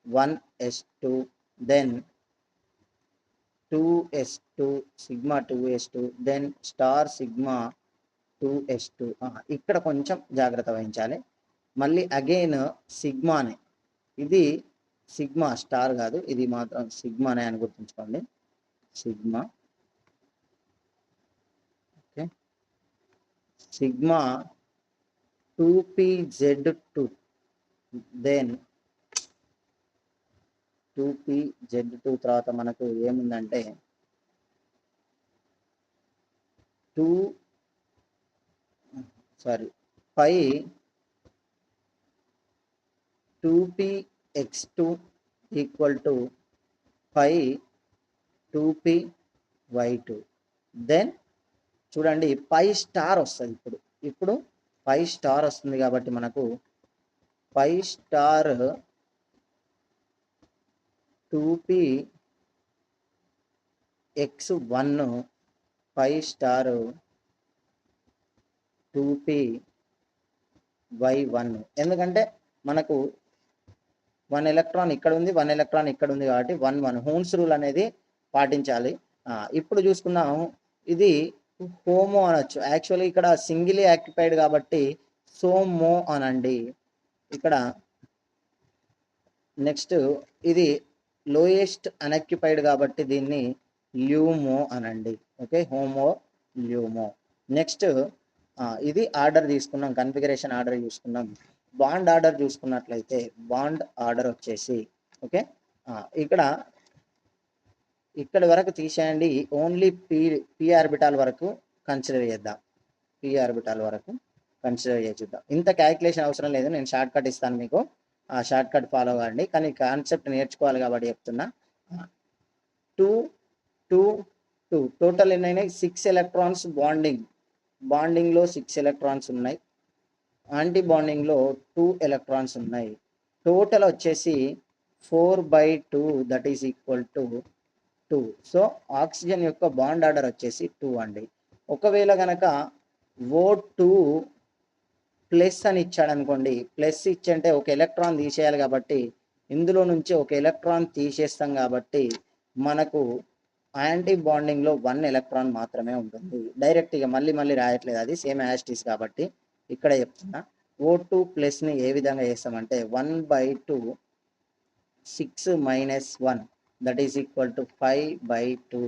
1s2 then 2s2 sigma 2s2 then star sigma 2s2. ఇక్కడ కొంచెం జాగ్రత్త వహించాలి. మళ్ళీ అగైన్ సిగ్మానే, ఇది సిగ్మా స్టార్ కాదు, ఇది మాత్రం సిగ్మానే అని గుర్తుంచుకోండి. Sigma okay, sigma 2pz2 then 2pz2 తర్వాత మనకు ఏముందంటే 2px2 = 2py2. దెన్ చూడండి పై స్టార్ వస్తుంది. ఇప్పుడు పై స్టార్ వస్తుంది కాబట్టి మనకు పై స్టార్ 2px1 పై స్టార్ 2py1. ఎందుకంటే మనకు 1 ఎలక్ట్రాన్ ఇక్కడ ఉంది, 1 ఎలక్ట్రాన్ ఇక్కడ ఉంది కాబట్టి 1 1 హోన్స్ రూల్ అనేది పాటించాలి. ఇప్పుడు చూసుకుందాం, ఇది హోమో అనొచ్చు. యాక్చువల్లీ ఇక్కడ సింగిలీ ఆక్యుపైడ్ కాబట్టి సోమో అనండి. ఇక్కడ నెక్స్ట్ ఇది లోయెస్ట్ అన్ఆక్యుపైడ్ కాబట్టి దీన్ని ల్యూమో అనండి. Okay, HOMO LUMO. నెక్స్ట్ ఇది ఆర్డర్ తీసుకున్నాం, కన్ఫిగరేషన్ ఆర్డర్ చూసుకున్నాం. బాండ్ ఆర్డర్ చూసుకున్నట్లయితే బాండ్ ఆర్డర్ వచ్చేసి ఓకే, ఇక్కడ వరకు తీసేయండి, ఓన్లీ పి ఆర్బిటాల్ వరకు కన్సిడర్ చేద్దాం. పి ఆర్బిటాల్ వరకు కన్సిడర్ చేద్దాం. ఇంత క్యాలిక్యులేషన్ అవసరం లేదు, నేను షార్ట్ కట్ ఇస్తాను మీకు, ఆ షార్ట్ కట్ ఫాలో కావండి. కానీ కాన్సెప్ట్ నేర్చుకోవాలి కాబట్టి చెప్తున్నా. 2 2 2 టోటల్ ఎన్ని అయినాయి? 6 ఎలక్ట్రాన్స్ బాండింగ్లో 6 ఎలక్ట్రాన్స్ ఉన్నాయి, యాంటీ బాండింగ్లో 2 ఎలక్ట్రాన్స్ ఉన్నాయి. టోటల్ వచ్చేసి 4/2 that is equal to 2. So oxygen యొక్క బాండ్ ఆర్డర్ వచ్చేసి 2 అండి. ఒకవేళ కనుక O2 ప్లస్ అని ఇచ్చాడు అనుకోండి, ప్లస్ ఇచ్చంటే ఒక ఎలక్ట్రాన్ తీసేయాలి కాబట్టి ఇందులో నుంచి ఒక ఎలక్ట్రాన్ తీసేస్తాం కాబట్టి మనకు యాంటీ బాండింగ్లో 1 ఎలక్ట్రాన్ మాత్రమే ఉంటుంది. డైరెక్ట్గా మళ్ళీ రాయట్లేదు, అది సేమ్ యాస్టీస్ కాబట్టి ఇక్కడ చెప్తున్నా. O2 ప్లస్ని ఏ విధంగా చేస్తామంటే 1/2 6 - 1 that is equal to 5/2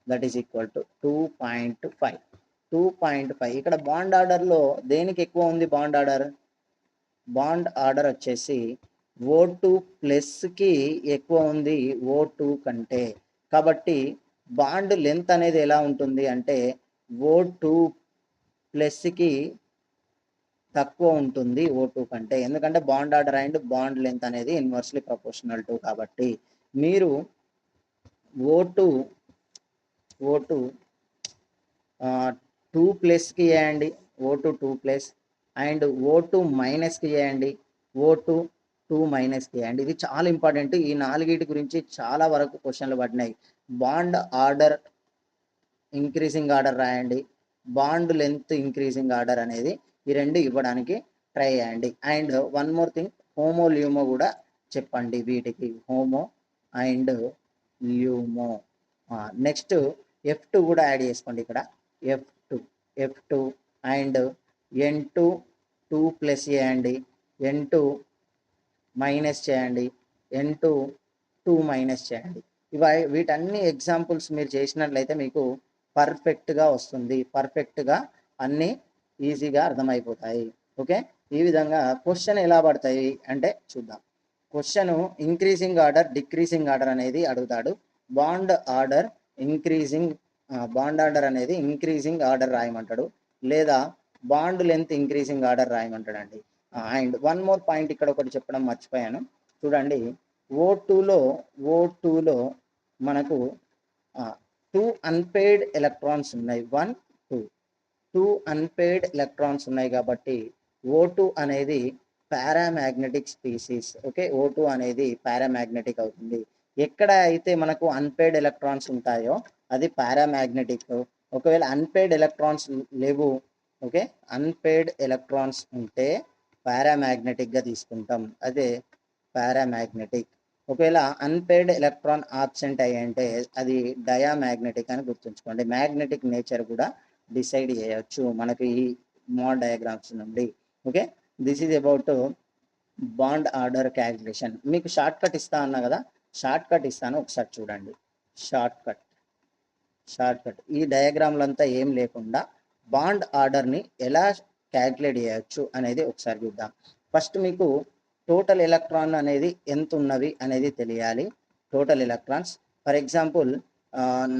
that is equal to 2.5. 2.5 ఇక్కడ బాండ్ ఆర్డర్లో దేనికి ఎక్కువ ఉంది? బాండ్ ఆర్డర్ వచ్చేసి O2 ప్లస్కి ఎక్కువ ఉంది O2 కంటే. కాబట్టి బాండ్ లెంత్ అనేది ఎలా ఉంటుంది అంటే O2 ప్లస్కి తక్కువ ఉంటుంది O2 కంటే, ఎందుకంటే bond order and bond length అనేది ఇన్వర్స్లీ ప్రపోర్షనల్ టు. కాబట్టి మీరు O2 2 ప్లస్కి వేయండి, O2 2 ప్లస్, అండ్ O2 మైనస్కి వేయండి, O2 2 మైనస్కి వేయండి. ఇది చాలా ఇంపార్టెంట్. ఈ నాలుగిటి గురించి చాలా వరకు క్వశ్చన్లు పడినాయి. బాండ్ ఆర్డర్ ఇంక్రీజింగ్ ఆర్డర్ రాయండి, బాండ్ లెంత్ ఇంక్రీజింగ్ ఆర్డర్ అనేది ఈ రెండు ఇవ్వడానికి ట్రై చేయండి. And one more thing, HOMO LUMO కూడా చెప్పండి వీటికి, హోమో అండ్ ల్యూమో. నెక్స్ట్ F2 కూడా యాడ్ చేసుకోండి ఇక్కడ, F2 అండ్ N2 2 ప్లస్ చేయండి, N2 మైనస్ చేయండి, N2 2 మైనస్ చేయండి. వీటన్ని ఎగ్జాంపుల్స్ మీరు చేసినట్లయితే మీకు పర్ఫెక్ట్గా వస్తుంది, పర్ఫెక్ట్గా అన్నీ ఈజీగా అర్థమైపోతాయి. ఓకే, ఈ విధంగా క్వశ్చన్ ఎలా పడతాయి అంటే చూద్దాం. Question increasing order decreasing order అనేది అడుగుతాడు. బాండ్ ఆర్డర్ అనేది ఇంక్రీజింగ్ ఆర్డర్ రాయమంటాడు, లేదా బాండ్ లెంత్ ఇంక్రీజింగ్ ఆర్డర్ రాయమంటాడండి. అండ్ వన్ మోర్ పాయింట్ ఇక్కడ ఒకటి చెప్పడం మర్చిపోయాను, చూడండి. O2లో మనకు 2 అన్పెయిడ్ ఎలక్ట్రాన్స్ ఉన్నాయి, 1 2 అన్పెయిడ్ ఎలక్ట్రాన్స్ ఉన్నాయి కాబట్టి O2 అనేది పారామాగ్నెటిక్ స్పీసీస్. ఓకే, O2 అనేది పారామాగ్నెటిక్ అవుతుంది. ఎక్కడ అయితే మనకు అన్పెయిడ్ ఎలక్ట్రాన్స్ ఉంటాయో అది పారామాగ్నెటిక్. ఒకవేళ అన్పెయిడ్ ఎలక్ట్రాన్స్ లేవు, ఓకే, అన్పెయిడ్ ఎలక్ట్రాన్స్ ఉంటే పారామాగ్నెటిక్గా తీసుకుంటాం, అదే పారామాగ్నెటిక్. ఒకవేళ అన్పెయిడ్ ఎలక్ట్రాన్ ఆబ్సెంట్ అయ్యంటే అది డయామాగ్నెటిక్ అని గుర్తుంచుకోండి. మ్యాగ్నెటిక్ నేచర్ కూడా డిసైడ్ చేయొచ్చు మనకి ఈ మోడ్ డయాగ్రామ్స్ నుండి. Okay, this is about bond order calculation. మీకు షార్ట్ కట్ ఇస్తా అన్నా కదా, షార్ట్ కట్ ఇస్తాను, ఒకసారి చూడండి. షార్ట్ కట్ ఈ డయాగ్రామ్లంతా ఏం లేకుండా బాండ్ ఆర్డర్ని ఎలా క్యాలిక్యులేట్ చేయొచ్చు అనేది ఒకసారి చూద్దాం. ఫస్ట్ మీకు టోటల్ ఎలక్ట్రాన్ అనేది ఎంత ఉన్నవి అనేది తెలియాలి. Total electrons, for example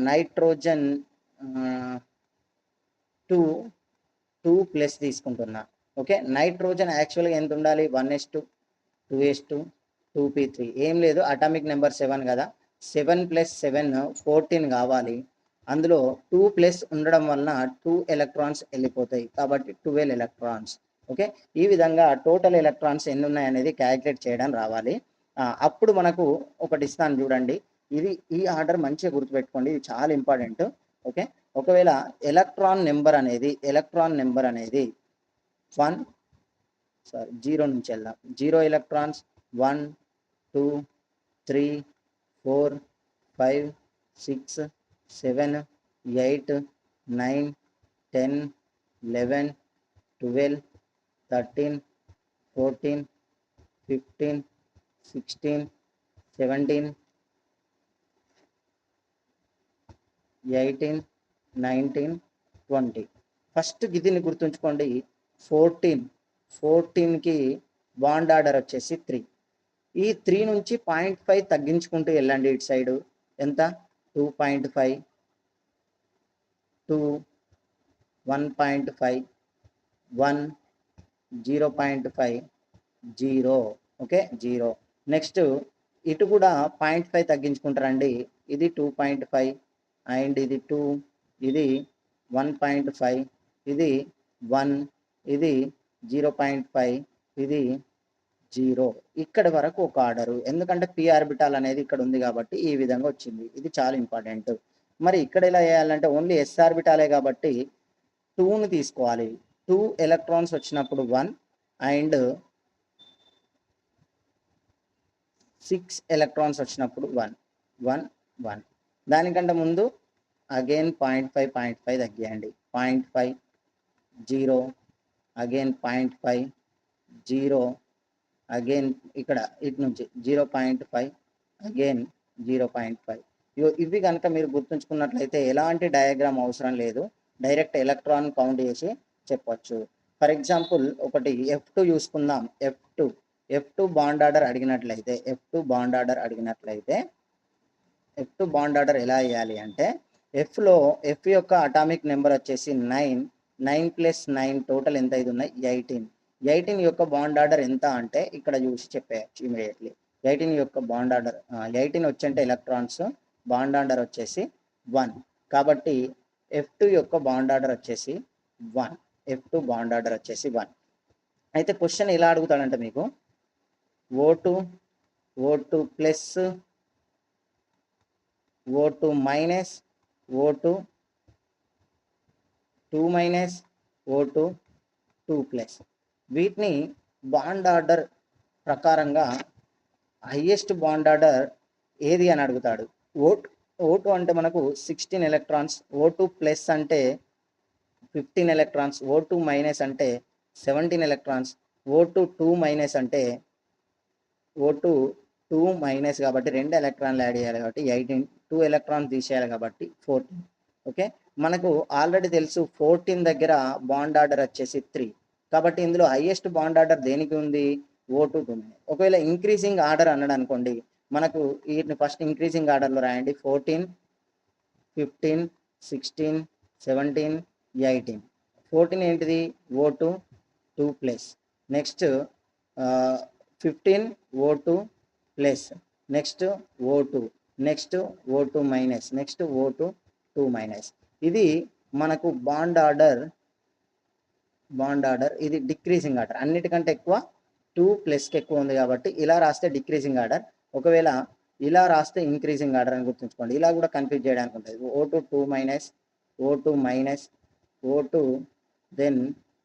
nitrogen 2 plus తీసుకుంటున్నా. ఓకే, నైట్రోజన్ యాక్చువల్గా ఎంత ఉండాలి? 1s2 2s2 2p3. ఏం లేదు, అటామిక్ నెంబర్ 7 కదా, 7 + 7 14 కావాలి. అందులో 2 ప్లస్ ఉండడం వలన 2 ఎలక్ట్రాన్స్ వెళ్ళిపోతాయి, కాబట్టి 12 ఎలక్ట్రాన్స్. ఓకే, ఈ విధంగా టోటల్ ఎలక్ట్రాన్స్ ఎన్ని ఉన్నాయి అనేది క్యాలిక్యులేట్ చేయడం రావాలి. అప్పుడు మనకు ఒకటి ఇస్తాను చూడండి, ఈ ఆర్డర్ మంచిగా గుర్తుపెట్టుకోండి, ఇది చాలా ఇంపార్టెంట్. ఓకే, ఒకవేళ ఎలక్ట్రాన్ నెంబర్ అనేది 0 నుంచి వెళ్దాం. 0 ఎలక్ట్రాన్స్ 1 2 3 4 5 6 7 8 9 10 11 12 13 14 15 16 17 18 19 20. ఫస్ట్ దీన్ని గుర్తుంచుకోండి, 14కి బాండ్ ఆర్డర్ వచ్చేసి 3. ఈ 3 నుంచి 0.5 తగ్గించుకుంటూ వెళ్ళండి ఇటు సైడు. ఎంత? 2.5 2 1.5 1 0.5 0. ఓకే, 0. నెక్స్ట్ ఇటు కూడా 0.5 తగ్గించుకుంటారండి, ఇది 2.5 అండ్ ఇది 2, ఇది 1.5, ఇది 1, ఇది 0.5, ఇది 0. ఇక్కడ వరకు ఒక ఆర్డరు, ఎందుకంటే p ఆర్బిటాల్ అనేది ఇక్కడ ఉంది కాబట్టి ఈ విధంగా వచ్చింది. ఇది చాలా ఇంపార్టెంట్. మరి ఇక్కడ ఎలా చేయాలంటే ఓన్లీ s ఆర్బిటాలే కాబట్టి 2ని తీసుకోవాలి. 2 ఎలక్ట్రాన్స్ వచ్చినప్పుడు 1, అండ్ 6 ఎలక్ట్రాన్స్ వచ్చినప్పుడు 1 1 1. దానికంటే ముందు అగైన్ 0.5 తగ్గియండి. 0.5 0 అగైన్ 0.5 0 అగైన్ ఇక్కడ ఇటు నుంచి 0.5 అగైన్ 0.5. ఇవి కనుక మీరు గుర్తుంచుకున్నట్లయితే ఎలాంటి డయాగ్రామ్ అవసరం లేదు, డైరెక్ట్ ఎలక్ట్రాన్ కౌంట్ చేసి చెప్పొచ్చు. ఫర్ ఎగ్జాంపుల్ ఒకటి F2 చూసుకుందాం. F2 బాండ్ ఆర్డర్ అడిగినట్లయితే F2 బాండ్ ఆర్డర్ ఎలా వేయాలి అంటే F యొక్క అటామిక్ నెంబర్ వచ్చేసి 9 9 + 9 టోటల్ ఎంత ఇది ఉన్నాయి 18 యొక్క బాండ్ ఆర్డర్ ఎంత అంటే ఇక్కడ చూసి చెప్పేయచ్చు ఇమీడియట్లీ. 18 యొక్క బాండ్ ఆర్డర్ 18 వచ్చంటే ఎలక్ట్రాన్స్ బాండ్ ఆర్డర్ వచ్చేసి 1. కాబట్టి F2 యొక్క బాండ్ ఆర్డర్ వచ్చేసి 1. F2 బాండ్ ఆర్డర్ వచ్చేసి 1. అయితే క్వశ్చన్ ఎలా అడుగుతాడంటే మీకు O2 plus O2 minus O2 2 minus O2 2 plus, వీటిని బాండ్ ఆర్డర్ ప్రకారంగా హైయెస్ట్ బాండ్ ఆర్డర్ ఏది అని అడుగుతాడు. O2 అంటే మనకు 16 ఎలక్ట్రాన్స్, O2 ప్లస్ అంటే 15 ఎలక్ట్రాన్స్, O2 మైనస్ అంటే 17 ఎలక్ట్రాన్స్, O2 2 మైనస్ అంటే O2 2 మైనస్ కాబట్టి 2 ఎలక్ట్రాన్లు యాడ్ చేయాలి కాబట్టి 18, 2 ఎలక్ట్రాన్స్ తీసేయాలి కాబట్టి 14. ఓకే, మనకు ఆల్రెడీ తెలుసు 14 దగ్గర బాండ్ ఆర్డర్ వచ్చేసి 3. కాబట్టి ఇందులో హైయెస్ట్ బాండ్ ఆర్డర్ దేనికి ఉంది O2 ఉంది. ఒకవేళ ఇంక్రీజింగ్ ఆర్డర్ అన్నాడు అనుకోండి, మనకు వీటిని ఫస్ట్ ఇంక్రీజింగ్ ఆర్డర్లో రాయండి. 14 15 16 17 18. 14 ఏంటిది O2 2 plus, next 15 O2 plus, next O2, next O2 minus, next O2 2 minus. ఇది మనకు బాండ్ ఆర్డర్ ఇది డిక్రీజింగ్ ఆర్డర్. అన్నిటికంటే ఎక్కువ 2 ప్లస్కి ఎక్కువ ఉంది కాబట్టి ఇలా రాస్తే డిక్రీజింగ్ ఆర్డర్. ఒకవేళ ఇలా రాస్తే ఇంక్రీజింగ్ ఆర్డర్ అని గుర్తుంచుకోండి. ఇలా కూడా కన్ఫ్యూజ్ చేయడానికి ఉంటుంది. O2 2 minus, O2 minus, O2 then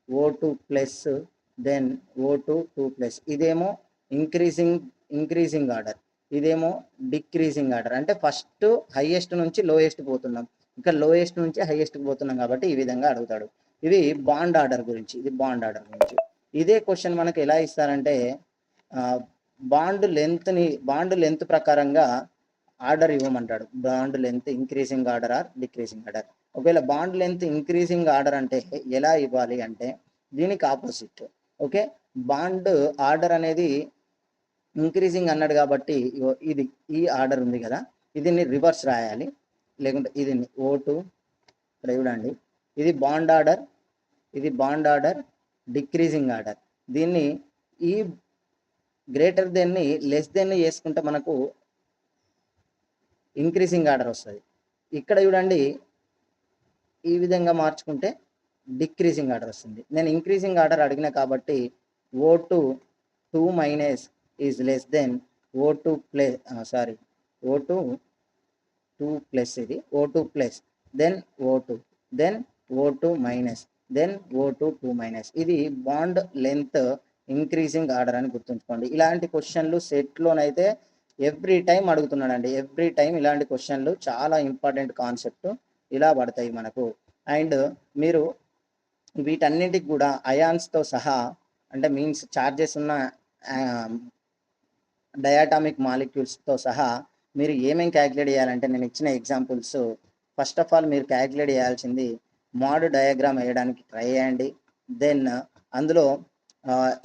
O2 plus, then O2 2 plus. ఇదేమో ఇంక్రీజింగ్ ఆర్డర్, ఇదేమో డిక్రీజింగ్ ఆర్డర్. అంటే ఫస్ట్ హైయెస్ట్ నుంచి లోయెస్ట్ పోతున్నాం, ఇక్కడ లోయెస్ట్ నుంచి హైయెస్ట్కి పోతున్నాం కాబట్టి ఈ విధంగా అడుగుతాడు. ఇది బాండ్ ఆర్డర్ గురించి. ఇదే క్వశ్చన్ మనకు ఎలా ఇస్తారంటే బాండ్ లెంత్ ప్రకారంగా ఆర్డర్ ఇవ్వమంటాడు. Bond length increasing order or decreasing order. ఒకవేళ బాండ్ లెంత్ ఇంక్రీజింగ్ ఆర్డర్ అంటే ఎలా ఇవ్వాలి అంటే దీనికి ఆపోజిట్. ఓకే, బాండ్ ఆర్డర్ అనేది ఇంక్రీజింగ్ అన్నాడు కాబట్టి ఇది ఈ ఆర్డర్ ఉంది కదా, దీన్ని రివర్స్ రాయాలి. లేకుంటే ఇది O2 ఇక్కడ చూడండి, ఇది బాండ్ ఆర్డర్ డిక్రీజింగ్ ఆర్డర్. దీన్ని ఈ గ్రేటర్ దెన్ని లెస్ దెన్ చేసుకుంటే మనకు ఇంక్రీజింగ్ ఆర్డర్ వస్తుంది. ఇక్కడ చూడండి ఈ విధంగా మార్చుకుంటే డిక్రీజింగ్ ఆర్డర్ వస్తుంది. నేను ఇంక్రీజింగ్ ఆర్డర్ అడిగిన కాబట్టి O2 2 minus is less than O2 plus, O2 2 plus, ఇది O2 plus, then O2 minus, then O2 2 minus. ఇది బాండ్ లెంత్ ఇంక్రీజింగ్ ఆర్డర్ అని గుర్తుంచుకోండి. ఇలాంటి క్వశ్చన్లు సెట్లోనైతే ఎవ్రీ టైం అడుగుతున్నాడండి. ఎవ్రీ టైం ఇలాంటి క్వశ్చన్లు చాలా ఇంపార్టెంట్ కాన్సెప్ట్ ఇలా పడతాయి మనకు. అండ్ మీరు వీటన్నిటికి కూడా అయాన్స్తో సహా, అంటే మీన్స్ చార్జెస్ ఉన్న డయాటామిక్ మాలిక్యూల్స్తో సహా మీరు ఏమేమి క్యాలిక్యులేట్ చేయాలంటే నేను ఇచ్చిన ఎగ్జాంపుల్స్ ఫస్ట్ ఆఫ్ ఆల్ మీరు క్యాలిక్యులేట్ చేయాల్సింది మోడ్ డయాగ్రామ్ వేయడానికి ట్రై చేయండి. దెన్ అందులో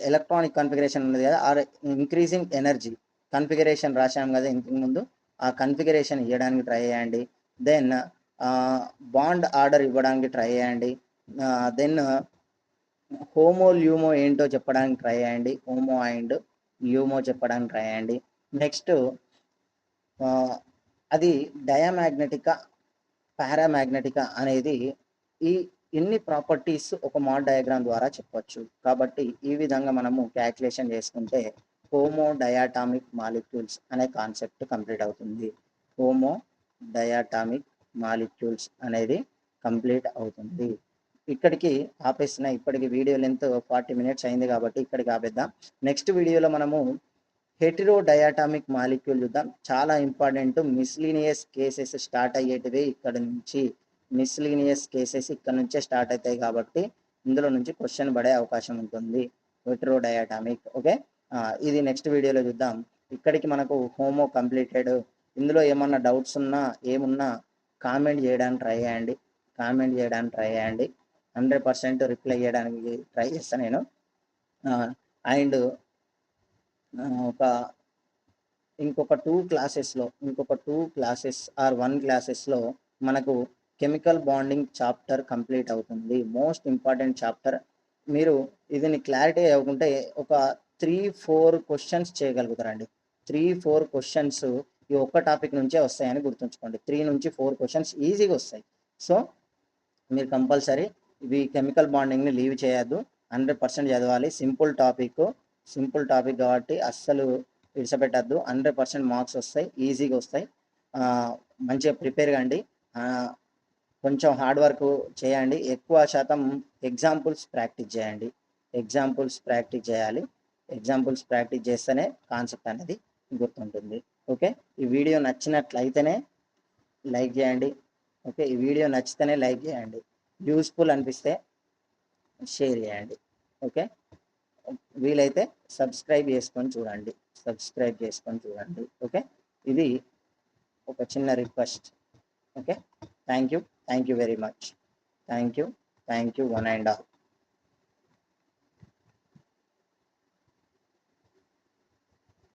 ఎలక్ట్రానిక్ కన్ఫిగరేషన్ ఉన్నది కదా, ఆర్ ఇంక్రీజింగ్ ఎనర్జీ కన్ఫిగరేషన్ రాశాం కదా ఇంతకు ముందు, ఆ కన్ఫిగరేషన్ ఇవ్వడానికి ట్రై చేయండి. దెన్ బాండ్ ఆర్డర్ ఇవ్వడానికి ట్రై చేయండి. దెన్ హోమో ల్యూమో ఏంటో చెప్పడానికి ట్రై చేయండి. హోమో అండ్ ల్యూమో చెప్పడానికి ట్రై చేయండి. నెక్స్ట్ అది డయామాగ్నెటికా పారామాగ్నెటికా అనేది ఇన్ని ప్రాపర్టీస్ ఒక మోడ్ డయాగ్రామ్ ద్వారా చెప్పొచ్చు. కాబట్టి ఈ విధంగా మనము క్యాల్కులేషన్ చేసుకుంటే హోమో డయాటామిక్ మాలిక్యూల్స్ అనే కాన్సెప్ట్ కంప్లీట్ అవుతుంది. హోమో డయాటామిక్ మాలిక్యూల్స్ అనేది కంప్లీట్ అవుతుంది. ఇక్కడికి ఆపేసిన. ఇప్పటికి వీడియో లెంత్ 40 మినిట్స్ అయింది కాబట్టి ఇక్కడికి ఆపేద్దాం. నెక్స్ట్ వీడియోలో మనము హెటిరో డయాటామిక్ మాలిక్యూల్ చూద్దాం. చాలా ఇంపార్టెంట్. మిస్లీనియస్ కేసెస్ స్టార్ట్ అయ్యేటివి ఇక్కడ నుంచి. మిస్లీనియస్ కేసెస్ ఇక్కడ నుంచే స్టార్ట్ అవుతాయి కాబట్టి ఇందులో నుంచి క్వశ్చన్ పడే అవకాశం ఉంటుంది. హెటిరో డయాటామిక్. ఓకే, ఇది నెక్స్ట్ వీడియోలో చూద్దాం. ఇక్కడికి మనకు హోమో కంప్లీటెడ్. ఇందులో ఏమన్నా డౌట్స్ ఉన్నా ఏమున్నా కామెంట్ చేయడానికి ట్రై చేయండి. 100% రిప్లై చేయడానికి ట్రై చేస్తాను నేను. అండ్ ఒక ఇంకొక 2 క్లాసెస్ ఆర్ 1 క్లాసెస్లో మనకు కెమికల్ బాండింగ్ చాప్టర్ కంప్లీట్ అవుతుంది. Most important chapter. మీరు ఇదిని క్లారిటీ అవ్వకుంటే ఒక 3-4 క్వశ్చన్స్ చేయగలుగుతారండి. 3-4 క్వశ్చన్స్ ఈ ఒక్క టాపిక్ నుంచే వస్తాయని గుర్తుంచుకోండి. 3 నుంచి 4 క్వశ్చన్స్ ఈజీగా వస్తాయి. సో మీరు కంపల్సరీ ఇవి కెమికల్ బాండింగ్ని లీవ్ చేయొద్దు. 100% చదవాలి. సింపుల్ టాపిక్ కాబట్టి అస్సలు విడిచిపెట్టద్దు. 100% మార్క్స్ వస్తాయి, ఈజీగా వస్తాయి. మంచిగా ప్రిపేర్ కండి. కొంచెం హార్డ్ వర్క్ చేయండి. ఎక్కువ శాతం ఎగ్జాంపుల్స్ ప్రాక్టీస్ చేయండి. ఎగ్జాంపుల్స్ ప్రాక్టీస్ చేస్తేనే కాన్సెప్ట్ అనేది గుర్తుంటుంది. ఓకే, ఈ వీడియో నచ్చినట్లయితేనే లైక్ చేయండి. ఓకే, ఈ వీడియో నచ్చితేనే లైక్ చేయండి. యూస్ఫుల్ అనిపిస్తే షేర్ చేయండి. ఓకే, వీలైతే సబ్స్క్రైబ్ చేసుకొని చూడండి. ఓకే, ఇది ఒక చిన్న request. Okay, thank you very much. Thank you 1 and all.